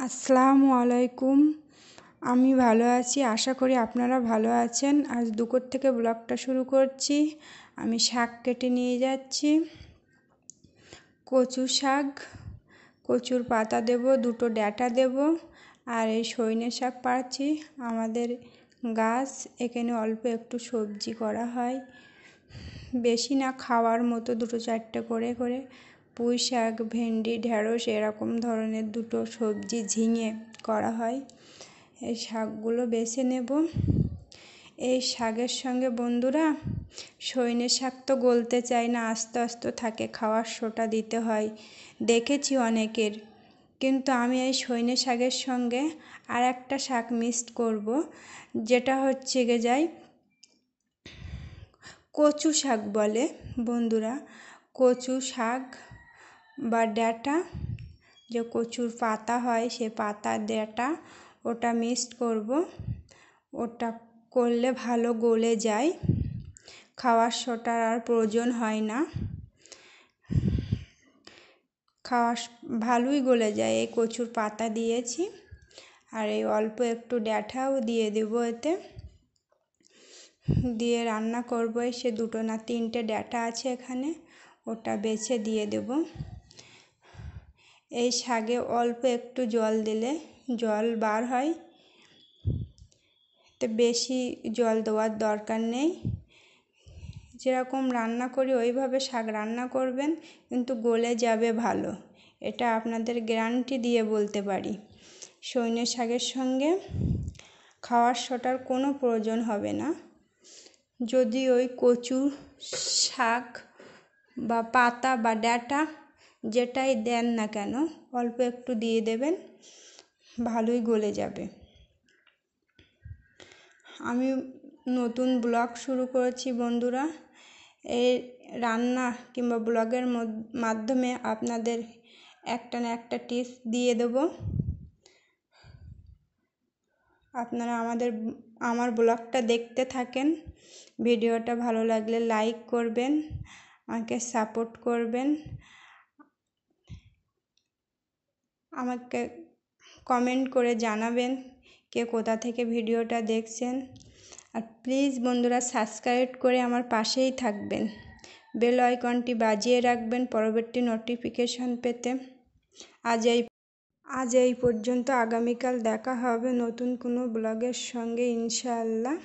আসসালামু আলাইকুম। আমি ভালো আছি, আশা করি আপনারা ভালো আছেন। আজ দুপুর থেকে ব্লগটা শুরু করছি। আমি শাক কেটে নিয়ে যাচ্ছি। কচু শাক, কচুর পাতা দেব, দুটো ডাঁটা দেব, আর এই সজনে শাক পাড়ছি। আমাদের গাছ, এখানে অল্প একটু সবজি করা হয়, বেশি না, খাওয়ার মতো দুটো চারটে করে করে। পুঁই শাক, ভেন্ডি, ঢেঁড়স এরকম ধরনের দুটো সবজি, ঝিঙে করা হয়। এই শাকগুলো বেছে নেব। এই শাকের সঙ্গে বন্ধুরা, সজনে শাক তো গলতে চায় না, আস্তে আস্তে থাকে, খাওয়ার সোটা দিতে হয়, দেখেছি অনেকের। কিন্তু আমি এই সজনে শাকের সঙ্গে আর একটা শাক মিক্সড করব, যেটা হচ্ছে যাই কচু শাক বলে বন্ধুরা। কচু শাক বা ডাঁটা, যে কচুর পাতা হয় সে পাতা ডাঁটা, ওটা মিক্সড করব। ওটা করলে ভালো গলে যায়, খাওয়ার সোটার আর প্রয়োজন হয় না, ভালোই গলে যায়। এই কচুর পাতা দিয়েছি, আর এই অল্প একটু ডাঁটাও দিয়ে দেব এতে, দিয়ে রান্না করব। সে দুটো না তিনটে ডাঁটা আছে এখানে, ওটা বেছে দিয়ে দেব। এই শাকে অল্প একটু জল দিলে জল বার হয়, তো বেশি জল দেওয়ার দরকার নেই। যেরকম রান্না করি ওইভাবে শাক রান্না করবেন, কিন্তু গলে যাবে ভালো, এটা আপনাদের গ্যারান্টি দিয়ে বলতে পারি। সজনে শাকের সঙ্গে খাওয়ার সোটার কোনো প্রয়োজন হবে না। যদি ওই কচু শাক বা পাতা বা ডাঁটা যেটাই দেন না কেন, অল্প একটু দিয়ে দেবেন, ভালোই গলে যাবে। আমি নতুন ব্লগ শুরু করেছি বন্ধুরা। এই রান্না কিংবা ব্লগের মাধ্যমে আপনাদের একটা না একটা টিপস দিয়ে দেব। আপনারা আমার ব্লগটা দেখতে থাকেন। ভিডিওটা ভালো লাগলে লাইক করবেন, আমাকে সাপোর্ট করবেন, আমাকে কমেন্ট করে জানাবেন কে কোথা থেকে ভিডিওটা দেখছেন। আর প্লিজ বন্ধুরা, সাবস্ক্রাইব করে আমার পাশেই থাকবেন, বেল আইকনটি বাজিয়ে রাখবেন পরবর্তী নোটিফিকেশন পেতে। আজ এই পর্যন্ত। আগামীকাল দেখা হবে নতুন কোনো ব্লগের সঙ্গে ইনশাআল্লাহ।